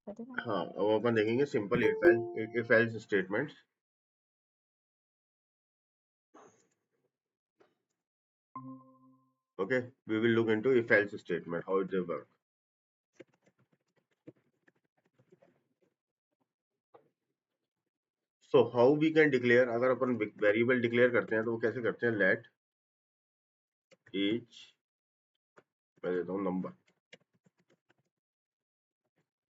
हाँ, अब अपन देखेंगे simple if else statements. Okay, we will look into if else statement, how it will work. So how we can declare, अगर अपन variable declare करते हैं तो वो कैसे करते हैं, लेट एज, मैं देता हूँ नंबर,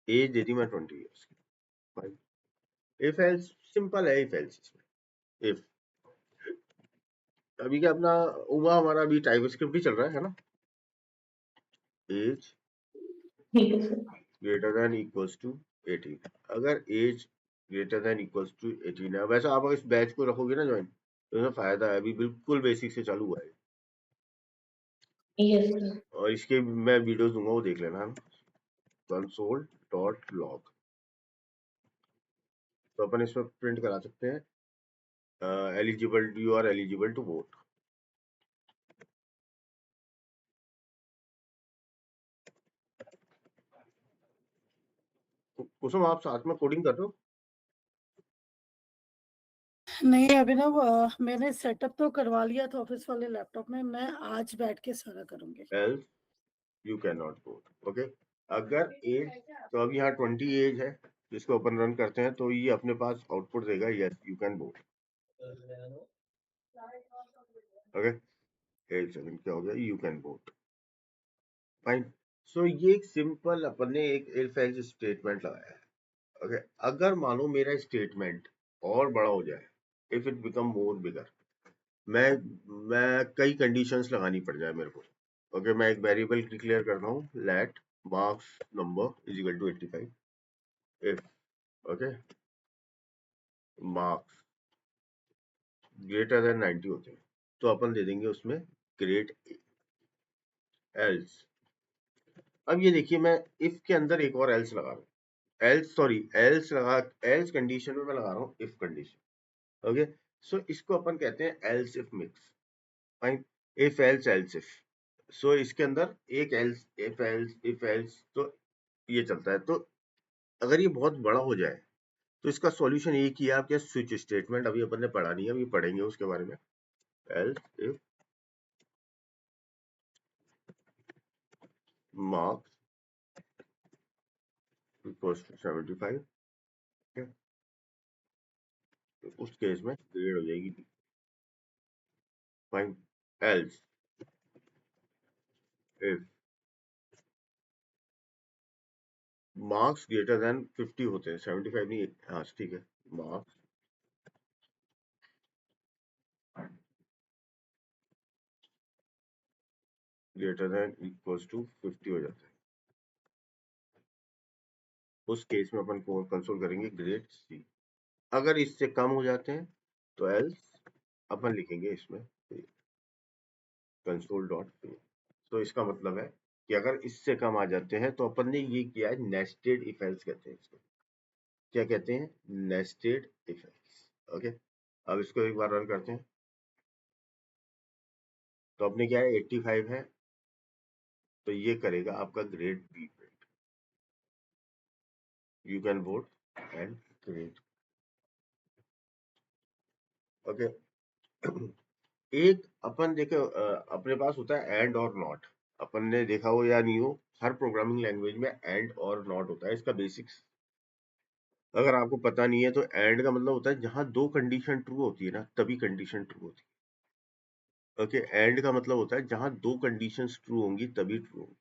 एज दे दी मैं 20 ईयर्स की। इफ एल्स सिंपल है, इफ एल्स इसमें इफ, अभी क्या अपना हुआ हमारा, अभी टाइपस्क्रिप्ट ही चल रहा है ना। एज ठीक है sir. Greater than equals to 18, अगर age greater than equals to 18 है, वैसे आप अगर इस बैच को रखोगे ना ज्वाइन, तो इसमें फायदा है, अभी बिल्कुल बेसिक से चालू हुआ है, यस सर। और इसके मैं वीडियोस दूंगा, वो देख लेना। console.log, तो अपन इसमें प्रिंट करा सकते हैं, eligible, you are eligible to vote. Kusum, आप साथ में कोडिंग कर रहे हो? नहीं, अभिनव, मैंने सेटअप तो करवा लिया था ऑफिस वाले लैपटॉप में, मैं आज बैठ के सारा करूंगी। Else you can not vote. Okay, अगर एज, तो अब यहाँ 20 एज है, जिसको अपन रन करते हैं तो ये अपने पास आउटपुट देगा, yes you can vote. Okay, 8 second क्या हो गया, यू कैन वोट, फाइन। सो ये एक सिंपल अपन ने एक इफ एल्स स्टेटमेंट लगाया है। ओके, अगर मानो मेरा स्टेटमेंट और बड़ा हो जाए, इफ इट बिकम मोर बिगर, मैं मैं कई कंडीशंस लगानी पड़ जाए मेरे को। ओके, मैं एक वेरिएबल डिक्लेयर करता हूँ, let marks number is equal to 85, if okay marks greater than 90 होते हैं, तो अपन दे देंगे उसमें ग्रेड एल्स। अब ये देखिए, मैं इफ के अंदर एक और एल्स लगा रहा हूँ, एल्स कंडीशन में मैं लगा रहा हूँ इफ कंडीशन। ओके, सो इसको अपन कहते हैं else if mix, fine. If else else if, so इसके अंदर एक एल्स, इफ एल्स, तो ये चलता है। तो अगर ये बहुत बड़ा हो जाए तो इसका सॉल्यूशन एक ही है, आपके स्विच स्टेटमेंट, अभी अपन ने पढ़ा नहीं है, अभी पढ़ेंगे उसके बारे में। Else if marks equals to 75, तो उस केस में ग्रेड हो जाएगी, fine. Else if marks greater than 50 होते हैं, 75 नहीं, हाँ ठीक है, marks greater than equals to 50 हो जाता है, उस केस में अपन को कंसोल करेंगे ग्रेड सी। अगर इससे कम हो जाते हैं तो एल्स अपन लिखेंगे इसमें कंसोल डॉट फेल। तो इसका मतलब है कि अगर इससे कम आ जाते हैं तो अपन ने ये किया है नेस्टेड इफ एल्स कहते हैं इसको, क्या कहते हैं, नेस्टेड इफ एल्स। ओके, अब इसको एक बार रन करते हैं, तो अपने क्या है 85 है, तो ये करेगा आपका grade B print, you can vote and grade. Okay, एक अपन देखो, अपने पास होता है एंड और नॉट, अपन ने देखा हो या नहीं हो, हर प्रोग्रामिंग लैंग्वेज में एंड और नॉट होता है, इसका बेसिक्स अगर आपको पता नहीं है तो एंड का मतलब होता है जहां दो कंडीशन ट्रू होती है ना, तभी कंडीशन ट्रू होती है। ओके, एंड का मतलब होता है जहां दो कंडीशंस ट्रू होंगी तभी ट्रू होगी।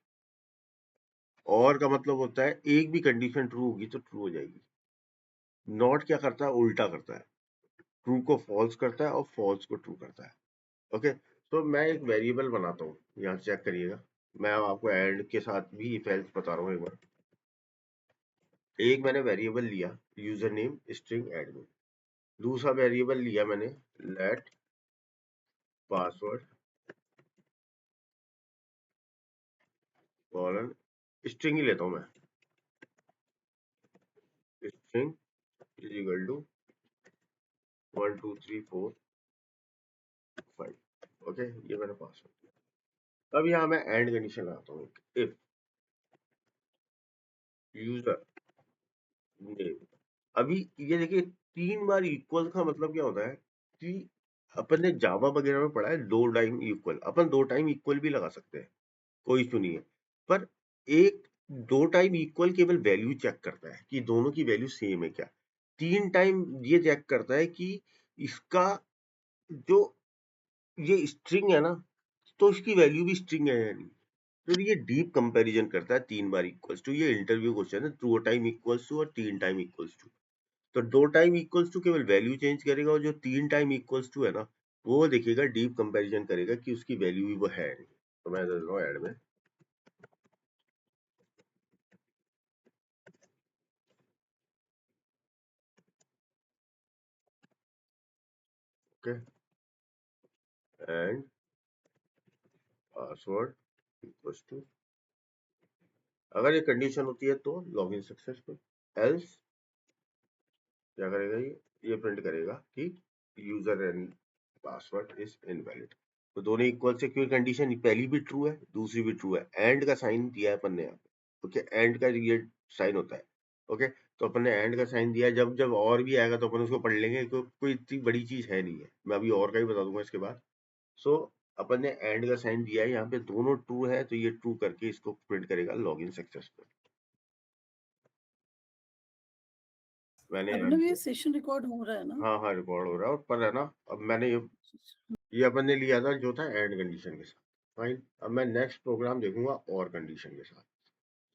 और का मतलब होता है एक भी कंडीशन ट्रू होगी तो ट्रू हो जाएगी। नॉट क्या करता है, उल्टा करता है, ट्रू को फॉल्स करता है और फॉल्स को ट्रू करता है। ओके, तो मैं एक वेरिएबल बनाता हूँ, यहाँ चेक करिएगा, मैं आपको एंड के साथ भी इफ एल्स बता रहा हूँ एक बार। एक मैंने वेरिएबल लिया यूजर नेम स्ट्रिंग एडमिन, दूसरा वेरिएबल लिया मैंने लेट पासवर्ड कॉलन, स्ट्रिंग ही लेता हूँ मैं, string is equal to 1 2 3 4 5। Okay, ये मैंने पासवर्ड दिया। अब यहाँ मैं एंड कंडीशन लगाता हूँ, इफ यूजर नहीं, अभी ये देखिए 3 बार इक्वल का मतलब क्या होता है कि अपन ने जावा वगैरह में पढ़ा है 2 टाइम इक्वल, अपन 2 टाइम इक्वल भी लगा सकते हैं, कोई इशू नहीं है। पर एक 2 टाइम इक्वल केवल वैल्यू चेक करता है कि दोनों की वैल्यू सेम है क्या। 3 टाइम ये चेक करता है कि इसका जो ये स्ट्रिंग है ना, तो इसकी वैल्यू भी स्ट्रिंग है या नहीं। तो ये डीप कंपैरिजन करता है 3 बार इक्वल्स टू। ये इंटरव्यू क्वेश्चन है, 2 टाइम इक्वल्स टू और 3 टाइम इक्वल्स टू। तो 2 टाइम इक्वल्स टू केवल वैल्यू चेंज करेगा, और जो 3 टाइम इक्वल्स टू है ना, वो देखिएगा डीप कंपैरिजन करेगा कि उसकी वैल्यू भी वो है नहीं। तो मैं दे रहा हूँ ऐड में, okay, and password equals to, अगर ये कंडीशन होती है तो लॉगिन सक्सेसफुल, एल्स क्या करेगा, ये प्रिंट करेगा कि user and password is invalid. तो दोनों इक्वल से, क्योंकि कंडीशन पहली भी ट्रू है दूसरी भी ट्रू है, एंड का साइन दिया है अपन ने यहाँ पे, ओके, एंड का ये साइन होता है, ओके। तो अपन ने एंड का साइन दिया है, जब जब और भी आएगा तो अपन उसको पढ़ लेंगे, कोई इतनी बड़ी चीज है नहीं है, मैं अभी और का ही बता दूंगा इसके बाद। सो अपन ने एंड का साइन दिया है, यहाँ पे दोनों ट्रू है, तो ये ट्रू करके इसको प्रिंट करेगा लॉगिन सक्सेसफुल। मैंने अभिनव ये सेशन रिकॉर्ड हो रहा है ना? हाँ हाँ रिकॉर्ड हो रहा है, और पर है ना, अब मैंने ये अपन ने लिया था जो था एंड कंडीशन के साथ, फाइन। अब मैं नेक्स्ट प्रोग्राम देखूंगा और कंडीशन के साथ।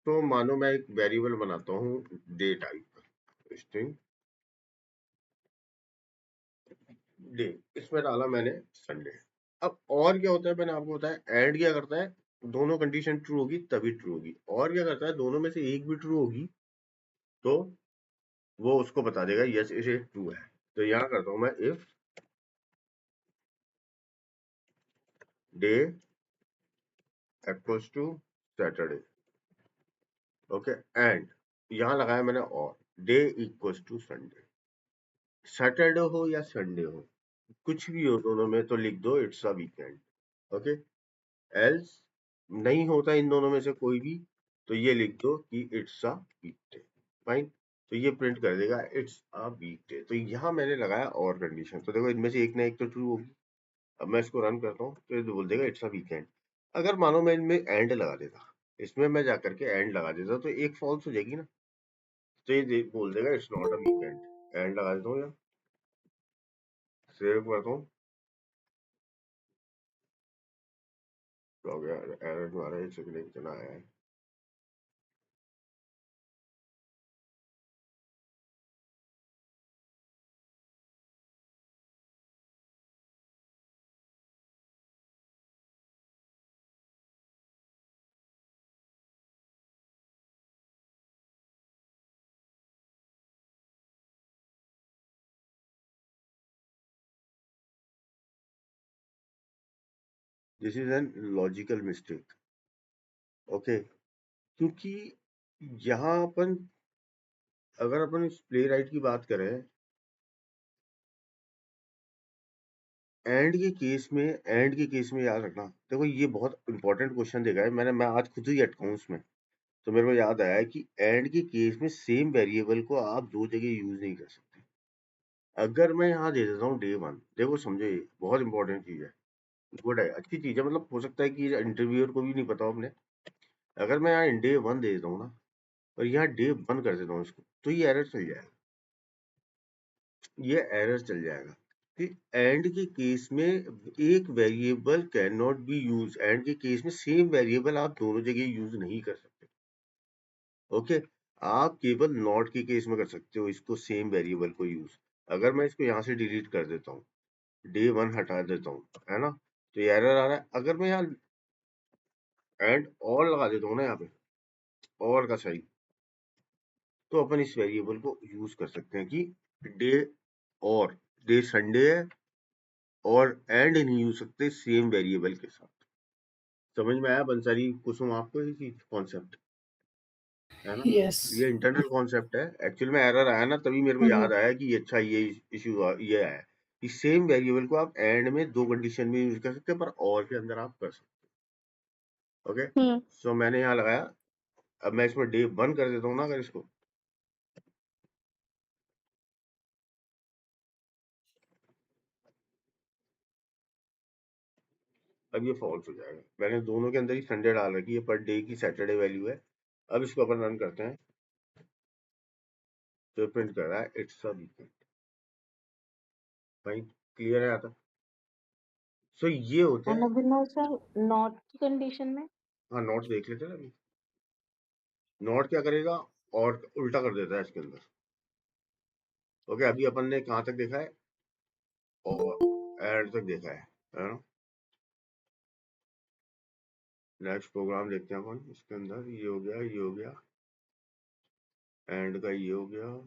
तो मानो मैं एक वेरिएबल बनाता हूँ डे टाइप, स्ट्रिंग डे, इसमें डाला मैंने संडे। अब और क्या होता है, मैंने आपको बताया एंड क्या करता है, दोनों कंडीशन ट्रू होगी तभी ट्रू होगी, और क्या करता है, दोनों में से एक भी ट्रू होगी तो वो उसको बता देगा यस इसे ट्रू है। तो यहाँ करता हूँ मैं if day equals to Saturday, okay, and यहाँ लगाया मैंने और day equals to Sunday. Saturday हो या संडे हो, कुछ भी हो दोनों में, तो लिख दो it's a weekend, okay. Else नहीं होता इन दोनों में से कोई भी, तो ये लिख दो कि इट्स अ वीकडे, फाइन। तो ये प्रिंट कर देगा इट्स अ वीकडे। तो यहाँ मैंने लगाया और कंडीशन, तो देखो इनमें से एक ना एक तो ट्रू होगी। अब मैं इसको रन करता हूँ तो ये बोल देगा इट्स अ वीकेंड। अगर मानो मैं इनमें एंड लगा देता, इसमें मैं जाकर के एंड लगा देता, तो एक फॉल्स हो जाएगी ना, तो ये बोल देगा it's not a weekend. And लगा देता हूँ या सेव करता हूँ, तो हो गया एरर द्वारा, एक सेकंड इतना आया है। This is an logical mistake, okay. क्योंकि यहाँ अपन, अगर अपन इस प्ले राइट की बात करें, एंड के केस में याद रखना, देखो ये बहुत इंपॉर्टेंट क्वेश्चन देखा है मैं आज खुद ही अकाउंट्स में, तो मेरे को याद आया कि एंड के केस में सेम वेरिएबल को आप दो जगह यूज नहीं कर सकते। अगर मैं यहाँ दे देता हूँ डे वन, देखो समझो ये बहुत इंपॉर्टेंट चीज है, गुड है, अच्छी चीज है, मतलब हो सकता है कि इंटरव्यूअर को भी नहीं पता हो अपने। अगर मैं यहाँ डे वन दे देता हूँ ना, और यहाँ डे वन कर देता हूँ इसको, तो ये एरर चल जाएगा, ये एरर चल जाएगा कि एंड के केस में एक variable can not be use, and के केस में सेम वेरिएबल आप दोनों जगह यूज नहीं कर सकते, ओके। आप केवल नॉट के केस में कर सकते हो इसको, सेम वेरिएबल को यूज। अगर मैं इसको यहाँ से डिलीट कर देता हूँ, डे वन हटा देता हूँ, है ना, तो ये एरर आ रहा है। अगर मैं यहाँ एंड और लगा देता हूँ ना, यहाँ पे और का साइन, तो अपन इस वेरिएबल को यूज कर सकते हैं कि डे, और डे संडे है, और एंड नहीं यूज सकते सेम वेरिएबल के साथ। समझ में आया बंसारी कुसुम आपको ये चीज कॉन्सेप्ट, है ना? यस। ये इंटरनल कॉन्सेप्ट है, एक्चुअल में एरर आया ना तभी मेरे को याद आया कि अच्छा ये इशू ये आया कि सेम वेरिएबल को आप एंड में दो कंडीशन में यूज कर सकते हैं, पर और के अंदर आप कर सकते हैं, ओके। सो मैंने यहाँ लगाया, अब मैं इसमें डे वन कर देता हूँ ना अगर इसको, अब ये फॉल्स हो जाएगा। मैंने दोनों के अंदर ही संडे डाल रखी है, पर डे की सैटरडे वैल्यू है। अब इसको अपन रन करते हैं तो प्रिंट कर रहा है इट्स अ वीकेंड। भाई क्लियर है आता? सो ये होते एंड हैं। अभिनव सर, नॉट की कंडीशन में हाँ नॉट देख लेते हैं अभी। नॉट क्या करेगा और उल्टा कर देता है इसके अंदर। ओके अभी अपन ने कहाँ तक देखा है और एड तक देखा है ना। नेक्स्ट प्रोग्राम देखते हैं अपन। इसके अंदर ये हो गया, ये हो गया, एंड का ये हो गया।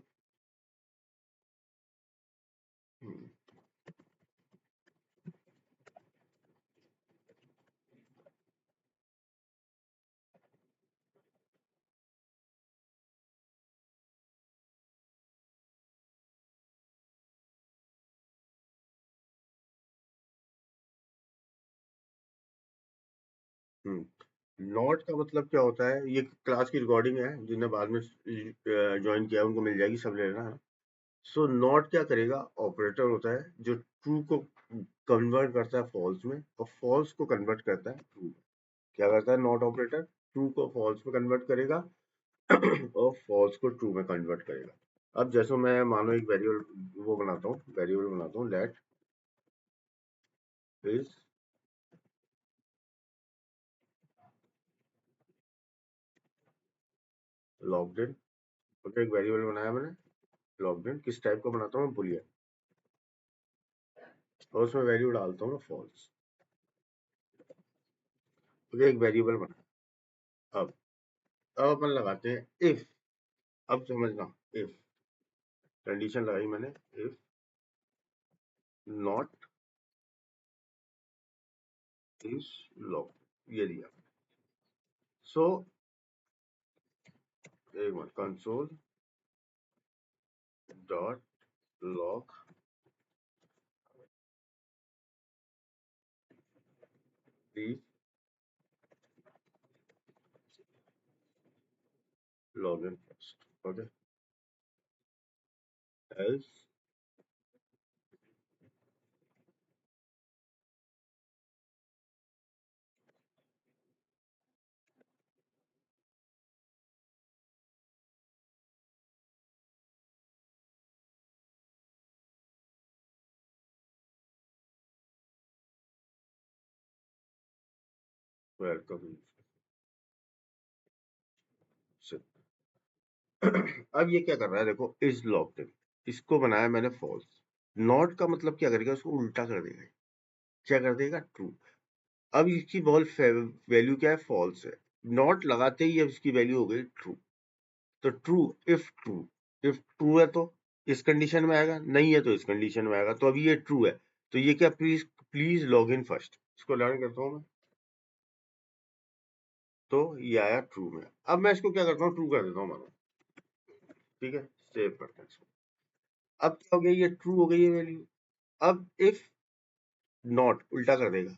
नॉट का मतलब क्या होता है, ये क्लास की रिकॉर्डिंग है, जिन्हें बाद में ज्वाइन किया उनको मिल जाएगी, सब ले लेना है। सो नॉट क्या करेगा, ऑपरेटर होता है जो ट्रू को कन्वर्ट करता है फॉल्स में और फॉल्स को कन्वर्ट करता है ट्रू में। क्या करता है नॉट ऑपरेटर, ट्रू को फॉल्स में कन्वर्ट करेगा और फॉल्स को ट्रू में कन्वर्ट करेगा। अब जैसे मैं मानो एक वेरिएबल वो बनाता हूँ, वेरिएबल बनाता हूँ let is logged in. Okay एक वेरिएबल बनाया मैंने लॉग्ड इन। किस टाइप का बनाता हूँ, बुलियन, और उसमें वैल्यू डालता हूँ फॉल्स। ओके एक वेरिएबल बना। अब अपन लगाते हैं इफ। अब समझना, इफ कंडीशन लगाई मैंने, इफ नॉट इज लॉग्ड, ये दिया। सो एक minute, console dot log please log in first. Okay else welcome. अब ये क्या कर रहा है देखो, इज लॉग्ड इन, इसको बनाया मैंने फॉल्स। नॉट का मतलब क्या करेगा, उसको उल्टा कर देगा। क्या कर देगा, ट्रू। अब इसकी वैल्यू क्या है, फॉल्स है। नॉट लगाते ही अब इसकी वैल्यू हो गई ट्रू। तो ट्रू, इफ ट्रू है तो इस कंडीशन में आएगा, नहीं है तो इस कंडीशन में आएगा। तो अभी ये ट्रू है तो ये क्या, please please log in first. इसको लर्न करता हूँ मैं, तो ये आया ट्रू में। अब मैं इसको क्या करता हूँ, ट्रू कर देता हूँ मानो। ठीक है सेव करते हैं इसको। अब क्या हो गया, ये ट्रू हो गई है वैल्यू। अब इफ नॉट उल्टा कर देगा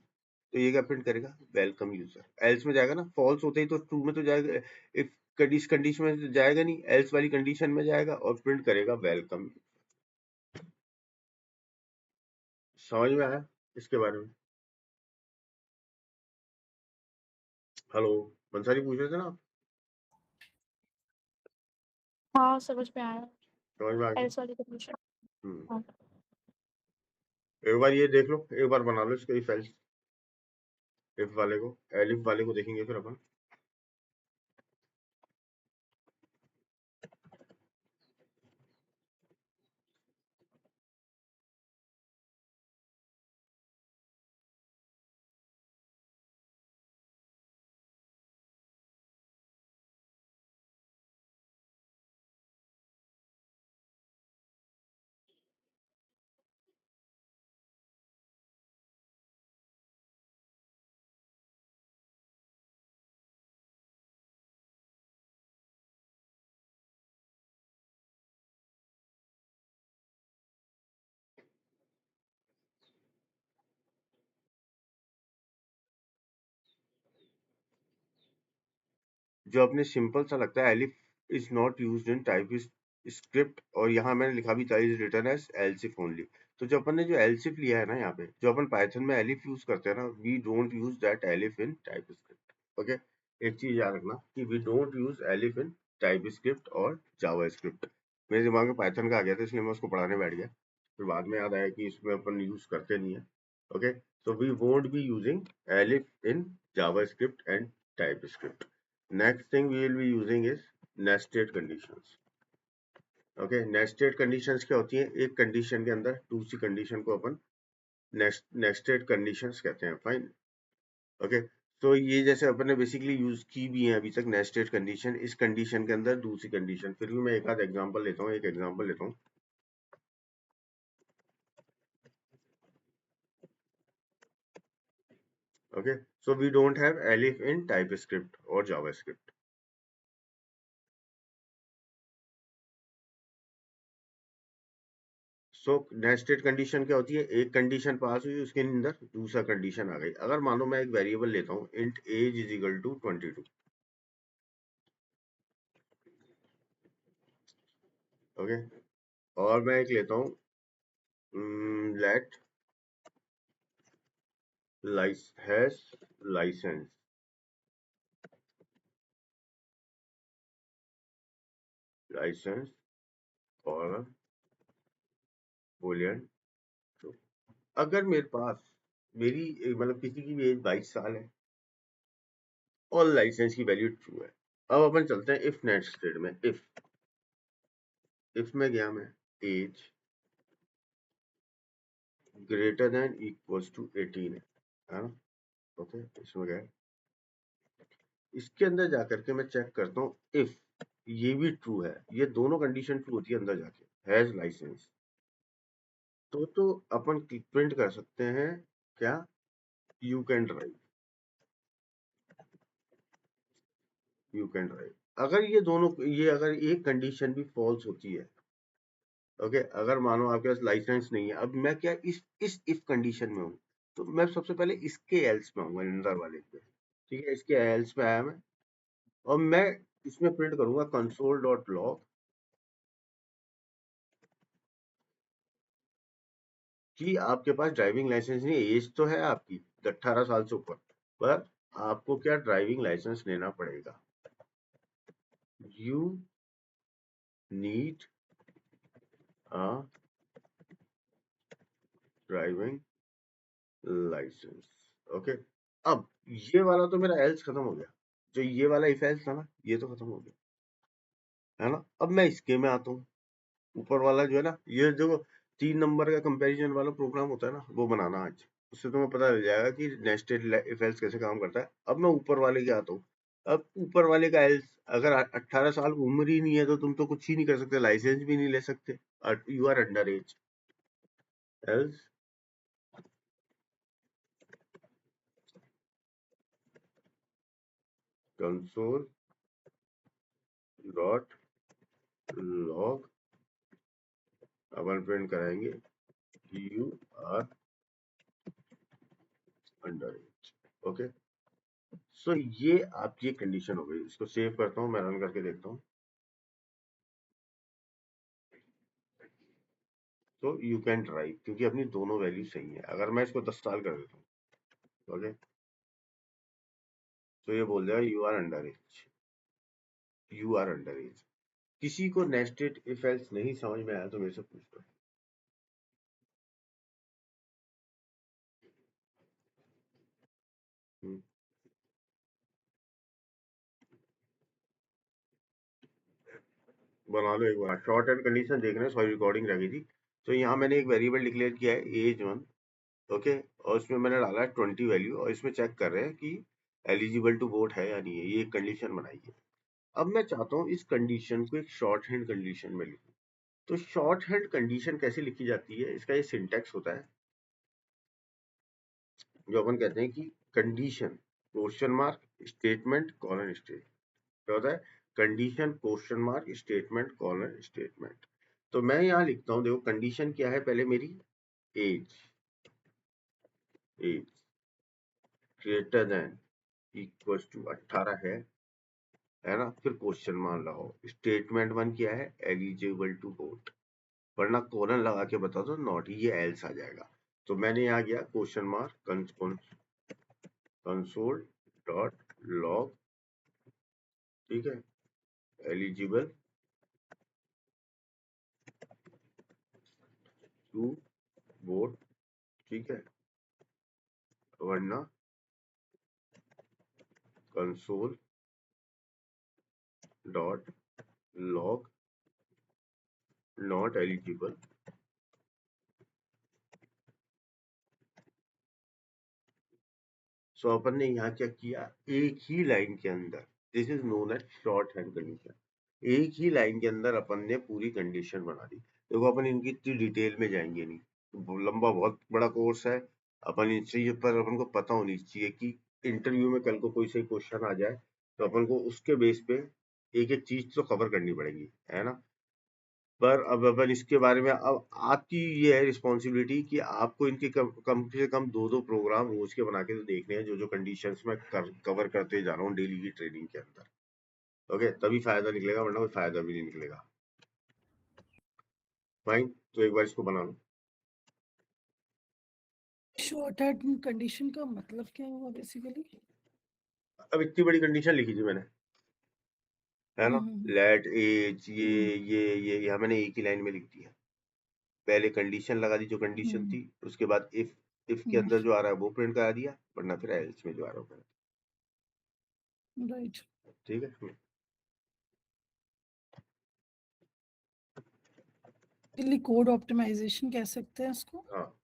तो ये क्या प्रिंट करेगा, वेलकम यूजर। एल्स में जाएगा ना, फॉल्स होते ही तो ट्रू में तो जाएगा, इफ कंडीशन में तो जाएगा नहीं, एल्स वाली कंडीशन में जाएगा और प्रिंट करेगा वेलकम। समझ में आया इसके बारे में? हेलो बंसारी पूछ रहे थे ना आप? हाँ समझ में आया। समझ में आ गया। एल्स वाली कंडीशन। हम्म हाँ। एक बार ये देख लो, एक बार बना लो इसको, इफ एल्स, इफ वाले को, एलिफ वाले को देखेंगे फिर अपन। जो अपने सिंपल सा लगता है, elif is not used in TypeScript, और यहाँ मैंने लिखा भी था is return as else if only. तो जो अपन ने जो एल्सिफ लिया है ना यहाँ पे, जो अपन पाइथन में एलिफ यूज करते हैं ना, we don't use that elif in TypeScript. Okay, एक चीज याद रखना कि we don't use elif in TypeScript और जावास्क्रिप्ट। मेरे दिमाग में पाइथन का आ गया था, इसलिए मैं उसको पढ़ाने बैठ गया, फिर बाद में याद आया कि इसमें अपन यूज करते नहीं है। Okay, so we won't be using elif in JavaScript and TypeScript. Next thing we will be using is nested conditions. Okay, nested conditions क्या होती हैं? एक कंडीशन के अंदर दूसरी कंडीशन को अपन नेस्टेड कंडीशंस कहते हैं। फाइन। ओके, तो ये जैसे अपन ने बेसिकली यूज की भी है अभी तक नेस्टेड कंडीशन, इस कंडीशन के अंदर दूसरी कंडीशन। फिर भी मैं एक आध एग्जांपल लेता हूँ, एक एग्जांपल लेता हूँ। Okay, so we don't have elif in TypeScript or JavaScript. So nested condition क्या होती है? एक कंडीशन पास हुई, उसके अंदर दूसरा कंडीशन आ गई। अगर मानो मैं एक वेरिएबल लेता हूँ int age is equal to 22। Okay, और मैं एक लेता हूँ लेट हैश लाइसेंस और boolean true। अगर मेरे पास मेरी मतलब किसी की भी एज 22 साल है और लाइसेंस की वैल्यू ट्रू है। अब अपन चलते हैं इफ नेस्टेड में। इफ में गया मैं age greater than equals to 18 है ना? ओके, इसमें गया, इसके अंदर जाकर के मैं चेक करता हूँ इफ ये भी ट्रू है, ये दोनों कंडीशन ट्रू होती है अंदर जाके, हैज लाइसेंस, तो अपन प्रिंट कर सकते हैं क्या? You can drive, you can drive. अगर ये दोनों, ये अगर एक कंडीशन भी फॉल्स होती है, ओके, अगर मानो आपके पास लाइसेंस नहीं है, अब मैं क्या इस इफ कंडीशन में हूँ, तो मैं सबसे पहले इसके एल्स में आऊंगा, अंदर वाले पे। ठीक है, इसके एल्स पे आया मैं, और मैं इसमें प्रिंट करूंगा कंसोल डॉट लॉग कि आपके पास ड्राइविंग लाइसेंस नहीं है। एज तो है आपकी 18 साल से ऊपर, पर आपको क्या ड्राइविंग लाइसेंस लेना पड़ेगा। You need a driving license. Okay, अब ये वाला तो मेरा एल्स खत्म हो गया, जो ये वाला इफ एल्स था ना, ये तो खत्म हो गया, है ना? अब मैं इसके में आता हूँ, ऊपर वाला जो है ना, ये जो 3 नंबर का कंपैरिजन वाला प्रोग्राम होता है ना, वो बनाना आज, उससे तुम्हें पता चल जाएगा कि नेस्टेड इफ एल्स कैसे काम करता है। अब मैं ऊपर वाले के आता हूँ। अब ऊपर वाले का एल्स, अगर 18 साल उम्र ही नहीं है तो तुम तो कुछ ही नहीं कर सकते, लाइसेंस भी नहीं ले सकते, you are under age. Else console dot log, अपन प्रिंट कराएंगे you are under age. Okay, so ये आपकी कंडीशन हो गई। इसको सेव करता हूँ, मैं रन करके देखता हूँ। तो यू कैन ड्राइव, क्योंकि अपनी दोनों वैल्यू सही है। अगर मैं इसको 10 साल कर देता हूँ, ओके, तो ये बोल देगा you are under age, you are under age. किसी को नेस्टेड इफ एल्स नहीं समझ में आया तो मेरे से पूछ लो। हम्म, बना लो एक बार। शॉर्ट एंड कंडीशन देख रहे हैं, सॉरी रिकॉर्डिंग रह गई थी। तो यहाँ मैंने एक वेरिएबल डिक्लेयर किया है एज 1, ओके, और इसमें मैंने डाला है 20 वैल्यू, और इसमें चेक कर रहे हैं कि एलिजिबल टू वोट है या नहीं है। ये एक कंडीशन बनाई है। अब मैं चाहता हूँ इस कंडीशन को एक शॉर्ट हैंड कंडीशन में लिखूं। तो शॉर्ट हैंड कंडीशन कैसे लिखी जाती है, इसका ये सिंटैक्स होता है, जो अपन कहते हैं कि condition question mark statement colon statement. क्या होता है? Condition question mark statement colon statement. तो मैं यहाँ लिखता हूँ, देखो कंडीशन क्या है, पहले मेरी age, age greater than equal to 18 है ना? फिर क्वेश्चन मान लगाओ, स्टेटमेंट 1 क्या है? Eligible to vote. वरना कोलन लगा के बता दो नॉट, ये एल्स आ जाएगा। तो मैंने यहाँ किया question mark console dot log, ठीक है, एलिजिबल टू बोर्ड, ठीक है, वरना console dot log not eligible. So अपन ने यहाँ क्या किया, एक ही लाइन के अंदर, this is known as short hand condition, एक ही लाइन के अंदर अपन ने पूरी कंडीशन बना दी। देखो अपन इनकी इतनी डिटेल में जाएंगे नहीं, लंबा बहुत बड़ा कोर्स है, अपन इन चीज पर अपन को पता होनी चाहिए कि इंटरव्यू में कल को कोई सही क्वेश्चन आ जाए तो अपन को उसके बेस पे एक एक चीज तो कवर करनी पड़ेगी, है ना। पर अब अपन इसके बारे में, अब आपकी ये है रिस्पॉन्सिबिलिटी कि आपको इनके कम से कम 2-2 प्रोग्राम रोज के बना के तो देखने हैं, जो जो कंडीशंस में कवर करते जा रहा हूँ डेली की ट्रेनिंग के अंदर। ओके, तभी फायदा निकलेगा, वरना कोई फायदा भी नहीं निकलेगा। फाइन, तो एक बार इसको बना लो। शॉर्ट हैंड कंडीशन का मतलब क्या हुआ बेसिकली? अब इतनी बड़ी कंडीशन लिखी थी मैंने, है ना, लेट एज, ये यहाँ मैंने एक ही लाइन में लिख दिया। पहले कंडीशन लगा दी जो कंडीशन थी, उसके बाद इफ के अंदर जो आ रहा है वो प्रिंट करा दिया, वरना फिर एल्स में जो आ रहा है, राइट। ठीक है। कोड ऑप्टिमाइजेशन कह सकते हैं इसको। हाँ,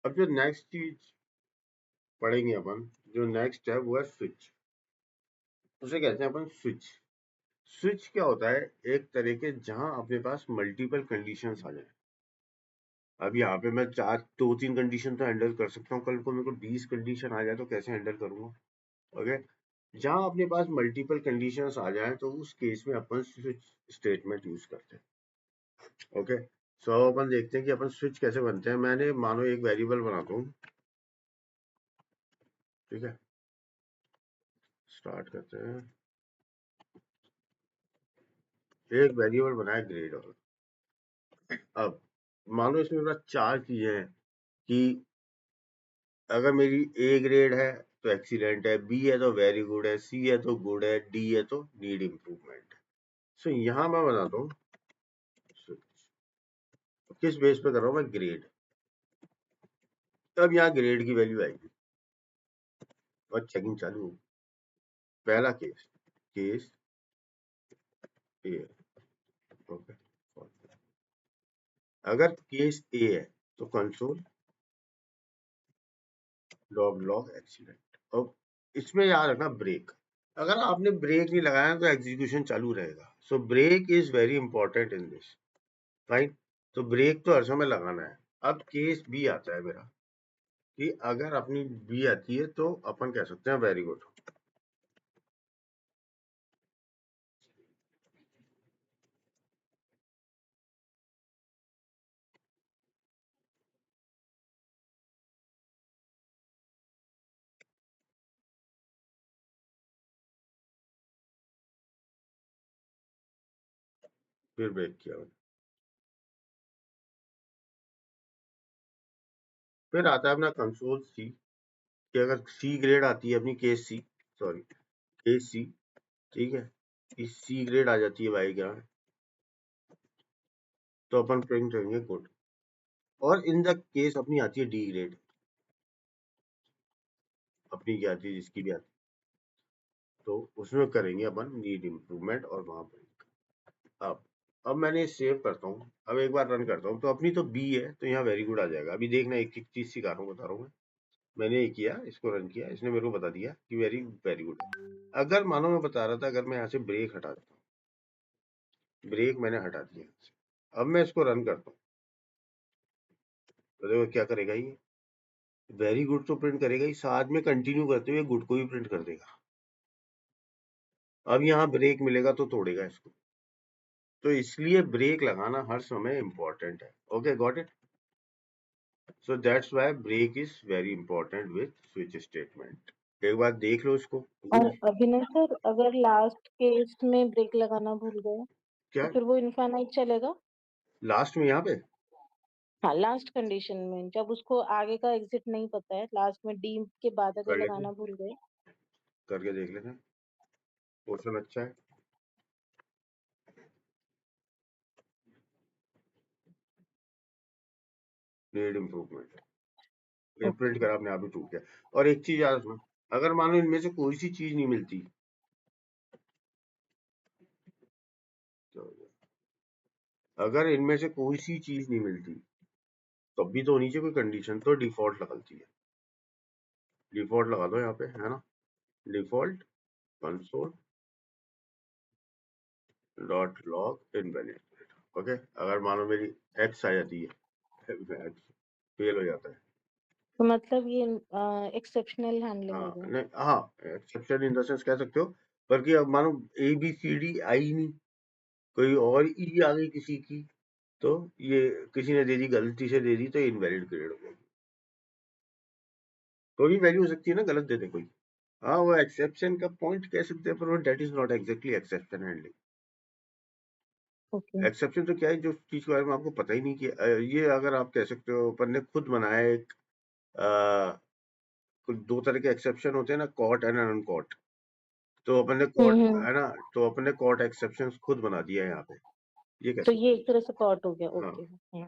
अब जो नेक्स्ट चीज पढ़ेंगे अपन, जो नेक्स्ट है वो है स्विच। उसे कहते हैं अपन स्विच। स्विच क्या होता है, एक तरह के जहां अपने पास मल्टीपल कंडीशंस आ जाए। अब यहाँ पे मैं 2-3 कंडीशन तो हैंडल कर सकता हूँ, कल को मेरे को 20 कंडीशन आ जाए तो कैसे हैंडल करूंगा। ओके, जहां अपने पास मल्टीपल कंडीशंस आ जाए तो उस केस में अपन स्विच स्टेटमेंट यूज करते हैं। ओके, सो अपन देखते हैं कि अपन स्विच कैसे बनते हैं। मैंने मानो एक वेरिएबल बनाता हूँ, ठीक है, स्टार्ट करते हैं। एक वेरिएबल बनाया ग्रेड, और अब मान लो इसमें मेरे पास 4 चीजें हैं कि अगर मेरी ए ग्रेड है तो एक्सीलेंट है, बी है तो वेरी गुड है, सी है तो गुड है, डी है तो नीड इम्प्रूवमेंट। सो यहाँ मैं बनाता हूँ किस बेस पे कर रहा हूँ मैं, ग्रेड। अब यहाँ ग्रेड की वैल्यू आएगी और चेकिंग चालू होगी। पहला केस, केस ए, ओके, अगर केस ए है तो कंसोल लॉग एक्सीलेंट। अब इसमें याद रखना ब्रेक, अगर आपने ब्रेक नहीं लगाया तो एग्जीक्यूशन चालू रहेगा। So break is very important in this. Fine, तो ब्रेक तो हर समय लगाना है। अब केस बी आता है मेरा, कि अगर अपनी बी आती है तो अपन कह सकते हैं वेरी गुड। फिर ब्रेक किया मैंने। फिर आता है अपना कंसोल सी, कि अगर सी ग्रेड आती है अपनी केस सी, ठीक है, इस सी ग्रेड आ जाती है भाई क्या, तो अपन प्रिंट करेंगे गुड। और इन द केस अपनी आती है डी ग्रेड, अपनी क्या आती है, जिसकी भी आती है, तो उसमें करेंगे अपन नीड इम्प्रूवमेंट और वहां पर अब मैंने सेव करता हूँ, अब एक बार रन करता हूँ, तो अपनी तो बी है, तो यहाँ वेरी गुड आ जाएगा। अभी देखना एक एक चीज सिखा रहा हूँ, बता रहा हूँ मैं। मैंने ये किया, इसको रन किया, इसने मेरे को बता दिया कि वेरी वेरी गुड है। अगर मानो मैं बता रहा था, अगर मैं यहाँ से ब्रेक हटा देता हूँ, ब्रेक मैंने हटा दिया, अब मैं इसको रन करता हूँ, तो देखो क्या करेगा ये, वेरी गुड तो प्रिंट करेगा ही, साथ में कंटिन्यू करते हुए गुड को भी प्रिंट कर देगा। अब यहाँ ब्रेक मिलेगा तो तोड़ेगा इसको, तो इसलिए ब्रेक लगाना हर समय इंपॉर्टेंट है। Okay, got it. So that's why break is very important with switch statement. एक बार देख लो इसको। और अभिनव सर, अगर लास्ट केस में ब्रेक लगाना भूल गए क्या तो फिर वो इनफाइनाइट चलेगा? लास्ट में यहाँ पे हाँ, लास्ट कंडीशन में जब उसको आगे का एग्जिट नहीं पता है, लास्ट में डी के बाद अगर कर लेते, लगाना भूल गए। करके देख लेते हैं, क्वेश्चन अच्छा है। नीड इम्प्रूवमेंट, ये प्रिंट ओके। करा, अपने आप ही टूट गया। और एक चीज याद रखना, अगर मान लो इनमें से कोई सी चीज नहीं मिलती, तो अगर इनमें से कोई सी चीज नहीं मिलती, तब भी तो नीचे कोई कंडीशन, तो डिफॉल्ट लगती है। डिफॉल्ट लगा दो यहाँ पे, है ना, default console dot log invalid. Okay, अगर मानो मेरी एक्स आ जाती है, एक्स फेल हो जाता है, तो मतलब ये एक्सेप्शनल हैंडलिंग हो हाँ गया। नहीं, हाँ, एक्सेप्शन इन द सेंस कह सकते हो, बल्कि अब मानो A B C D I नहीं, कोई और ई आ गई किसी की, तो ये किसी ने दे दी, गलती से दे दी, तो इनवैलिड ग्रेड हो गई। कोई भी वैल्यू हो सकती है ना, गलत दे दे कोई। हाँ, वो एक्सेप्शन का पॉइंट कह सकते हैं, पर वो that is not exactly exception handling. Okay. Exception तो क्या है, जो चीज के बारे में आपको पता ही नहीं कि ये, अगर आप कह सकते हो, अपन ने खुद बनाया एक, कुछ दो तरह के एक्सेप्शन होते हैं ना, कॉट एंड अनकॉट। तो अपन ने कॉट, हम्म। है ना, तो अपन ने कॉट एक्सेप्शन खुद बना दिया है यहाँ पे, ये कह तो ये सकते एक तरह से कॉट हो गया। हो। हाँ, ओके।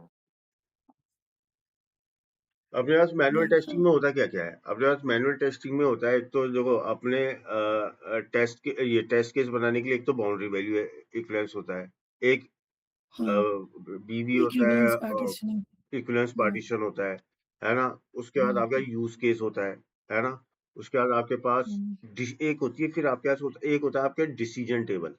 अपने पास मैनुअल नहीं टेस्टिंग तो में होता क्या क्या है, अपने पास मैनुअल टेस्टिंग में होता है, एक तो देखो अपने टेस्ट के, ये टेस्ट केस बनाने के लिए एक तो बाउंड्री वैल्यू है, इक्विवेलेंस होता है, एक हाँ, बीवी होता है, इक्विवेलेंस और पार्टीशनिंग। इक्विवेलेंस पार्टीशन होता है ना। उसके बाद आपका यूज केस होता है ना। उसके बाद आपके पास एक होती है, फिर आपके पास एक होता है आपके डिसीजन टेबल,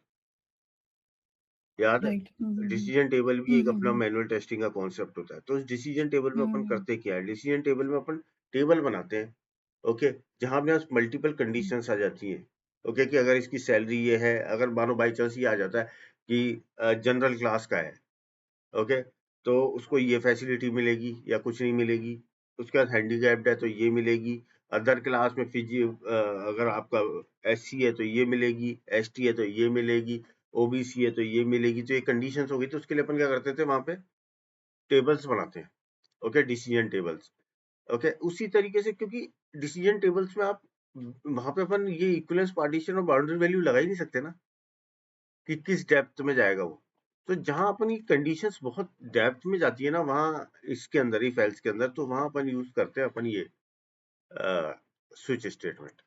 याद है। राइट। डिसीजन टेबल भी एक अपना मैनुअल टेस्टिंग का कॉन्सेप्ट होता है। तो उस डिसीजन टेबल में अपन करते क्या है, डिसीजन टेबल में अपन टेबल बनाते हैं, ओके, जहां अपने पास मल्टीपल कंडीशंस आ जाती हैं। ओके, कि अगर इसकी सैलरी ये है, अगर मानो बाई चांस ये आ जाता है कि जनरल क्लास का है, ओके, तो उसको ये फैसिलिटी मिलेगी या कुछ नहीं मिलेगी। उसके बाद हैंडीकैप्ड है तो ये मिलेगी। अदर क्लास में अगर आपका एससी है तो ये मिलेगी, एसटी है तो ये मिलेगी, ओबीसी है तो ये मिलेगी। तो ये कंडीशंस हो गई, तो उसके लिए अपन क्या करते थे, वहां पे टेबल्स बनाते हैं, ओके, डिसीजन टेबल्स। ओके, उसी तरीके से, क्योंकि डिसीजन टेबल्स में आप, वहां पे अपन ये इक्विवेलेंस पार्टीशन और बाउंड्री वैल्यू लगा ही नहीं सकते ना, कि किस डेप्थ में जाएगा वो। तो जहां अपन की कंडीशंस बहुत डेप्थ में जाती है ना, वहां इसके अंदर ही, फाइल्स के अंदर, तो वहां अपन यूज करते हैं अपन ये स्विच स्टेटमेंट।